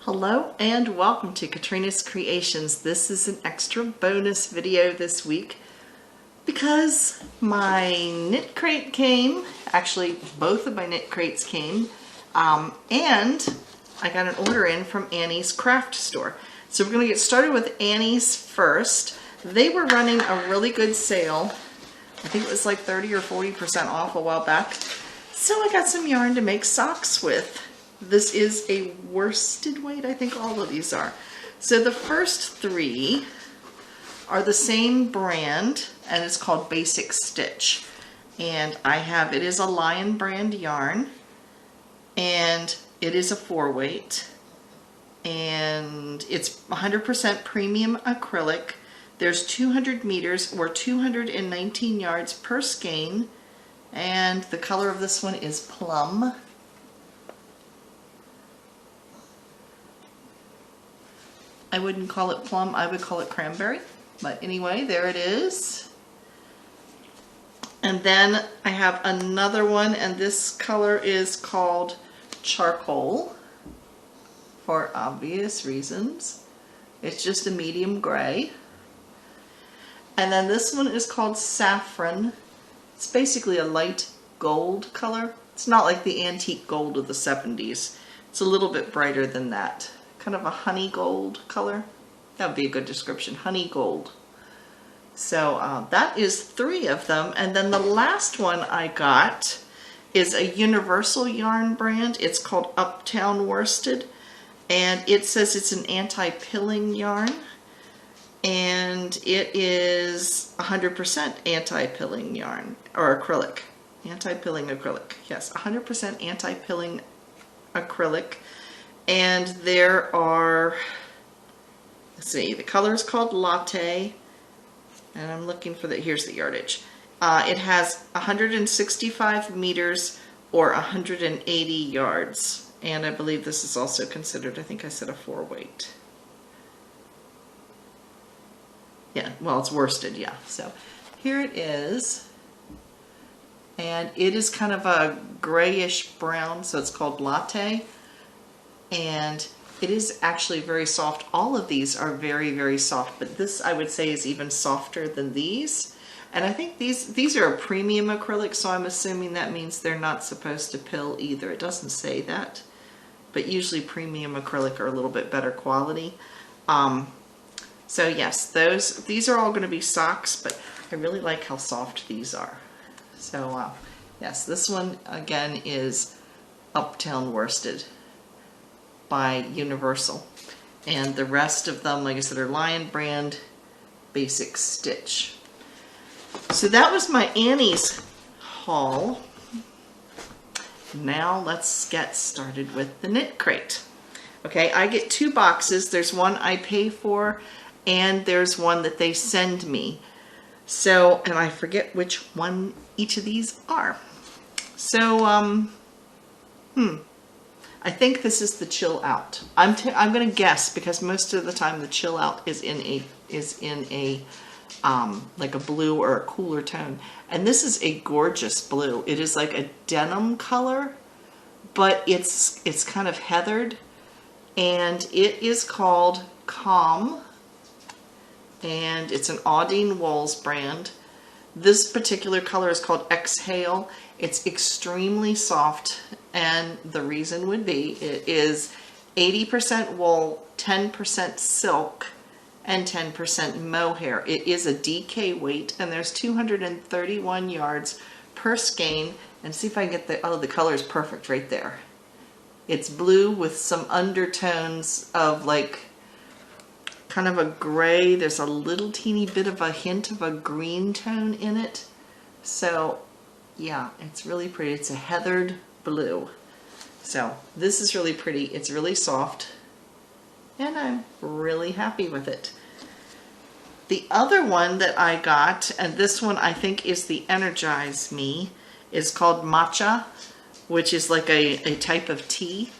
Hello and welcome to Katrina's Creations. This is an extra bonus video this week because my knit crate came. Actually, both of my knit crates came, and I got an order in from Annie's craft store. So we're going to get started with Annie's first. They were running a really good sale. I think it was like 30 or 40% off a while back. So I got some yarn to make socks with. This is a worsted weight, I think all of these are. So the first three are the same brand, and it's called Basic Stitch. And it is a Lion brand yarn, and it is a 4-weight, and it's 100% premium acrylic. There's 200 meters or 219 yards per skein, and the color of this one is plum. I wouldn't call it plum, I would call it cranberry. But anyway, there it is. And then I have another one, and this color is called charcoal for obvious reasons. It's just a medium gray. And then this one is called Saffron. It's basically a light gold color. It's not like the antique gold of the 70s. It's a little bit brighter than that. Kind of a honey gold color. That would be a good description, honey gold. So that is 3 of them. And then the last one I got is a universal yarn brand. It's called Uptown Worsted, and it says it's an anti-pilling yarn, and it is 100% anti-pilling yarn, or acrylic. Anti-pilling acrylic, yes, 100% anti-pilling acrylic. And there are, let's see, the color is called Latte, and I'm looking for here's the yardage. It has 165 meters or 180 yards, and I believe this is also considered, I think I said a 4-weight. Yeah, well, it's worsted, yeah. So here it is, and it is kind of a grayish brown, so it's called Latte. And it is actually very soft. All of these are very, very soft, but this I would say is even softer than these. And I think these are a premium acrylic, so I'm assuming that means they're not supposed to pill either. It doesn't say that, but usually premium acrylic are a little bit better quality. So yes, these are all going to be socks, but I really like how soft these are. So yes, this one again is Uptown Worsted by Universal, and the rest of them, like I said, are Lion brand Basic Stitch. So that was my Annie's haul. Now let's get started with the knit crate. Okay, I get 2 boxes. There's one I pay for, and there's one that they send me. So, and I forget which one each of these are. So, I think this is the chill out. I'm going to guess, because most of the time the chill out is in a like a blue or a cooler tone, and this is a gorgeous blue. It is like a denim color, but it's kind of heathered, and it is called Calm, and it's an Audine Wools brand. This particular color is called Exhale. It's extremely soft, and the reason would be it is 80% wool, 10% silk, and 10% mohair. It is a DK weight, and there's 231 yards per skein. And see if I can get the color is perfect right there. It's blue with some undertones of like kind of a gray. There's a little teeny bit of a hint of a green tone in it. So yeah, it's really pretty. It's a heathered blue. So this is really pretty. It's really soft, and I'm really happy with it. The other one that I got, and this one I think is the Energize Me, is called Matcha, which is like a type of tea.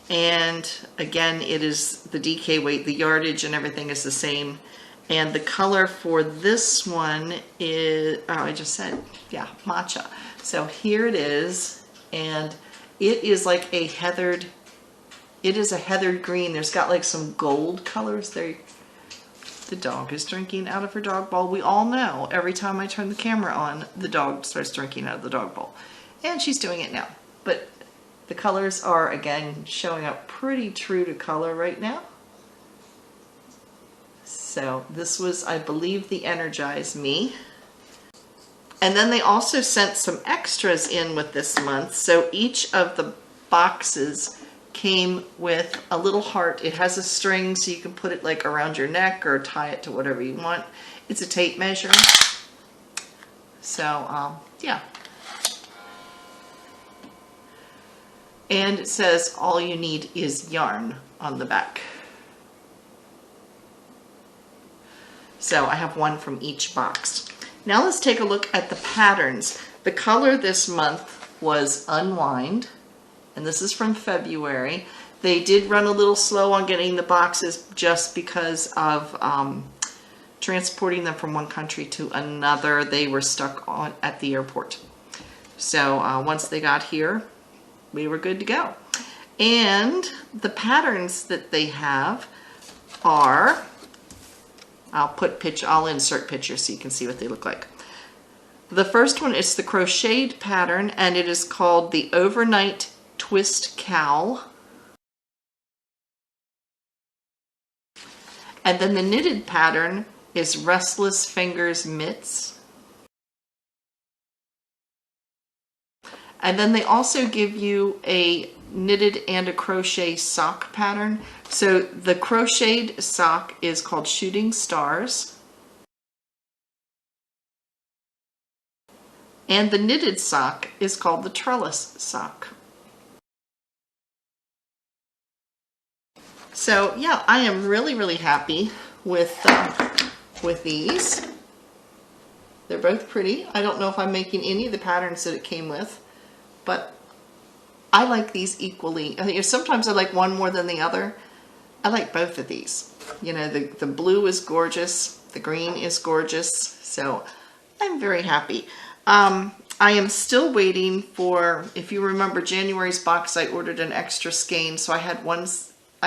And again, it is the DK weight. The yardage and everything is the same. And the color for this one is, oh, I just said, yeah, Matcha. So here it is, and it is like a heathered It is a heathered green. There's got like some gold colors there. The dog is drinking out of her dog bowl. We all know every time I turn the camera on, the dog starts drinking out of the dog bowl. And she's doing it now. But the colors are, again, showing up pretty true to color right now. So this was, I believe, the Energize Me. And then they also sent some extras in with this month. So each of the boxes came with a little heart. It has a string so you can put it like around your neck or tie it to whatever you want. It's a tape measure. So yeah. And it says all you need is yarn on the back. So I have one from each box. Now let's take a look at the patterns. The color this month was Unwind. And this is from February. They did run a little slow on getting the boxes just because of transporting them from one country to another. They were stuck at the airport. So once they got here, we were good to go. And the patterns that they have are, I'll insert pictures so you can see what they look like. The first one is the crocheted pattern, and it is called the Overnight Twist Cowl. And then the knitted pattern is Restless Fingers Mitts. And then they also give you a knitted and a crochet sock pattern. So the crocheted sock is called Shooting Stars. And the knitted sock is called the Trellis Sock. So yeah, I am really, really happy with these. They're both pretty. I don't know if I'm making any of the patterns that it came with, but I like these equally. I think sometimes I like one more than the other. I like both of these. You know, the blue is gorgeous, the green is gorgeous, so I'm very happy. I am still waiting for, if you remember January's box, I ordered an extra skein, so I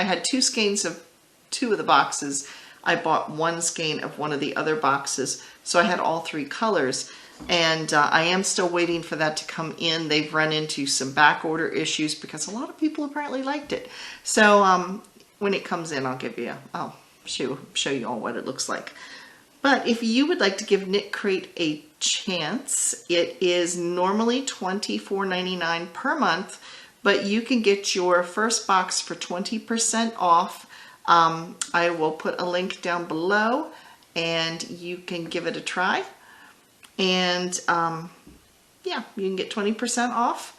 had two skeins of two of the boxes. I bought one skein of one of the other boxes, so I had all three colors. And I am still waiting for that to come in. They've run into some back order issues because a lot of people apparently liked it. So when it comes in, I'll show you all what it looks like. But if you would like to give Knit Crate a chance, it is normally $24.99 per month, but you can get your first box for 20% off. I will put a link down below and you can give it a try. And yeah, you can get 20% off.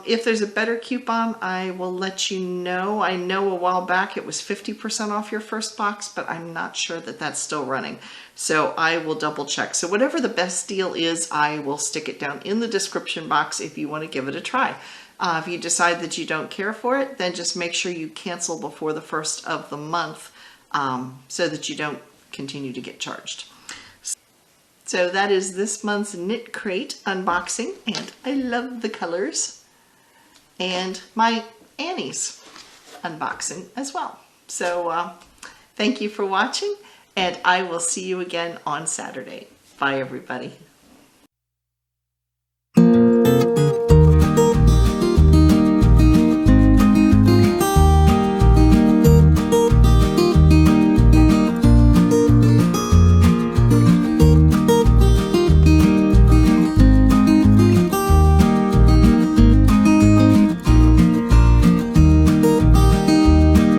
If there's a better coupon, I will let you know. I know a while back it was 50% off your first box, but I'm not sure that that's still running. So I will double check. So whatever the best deal is, I will stick it down in the description box if you want to give it a try. If you decide that you don't care for it, then just make sure you cancel before the first of the month so that you don't continue to get charged. So that is this month's Knit Crate unboxing, and I love the colors, and my Annie's unboxing as well. So thank you for watching, and I will see you again on Saturday. Bye, everybody.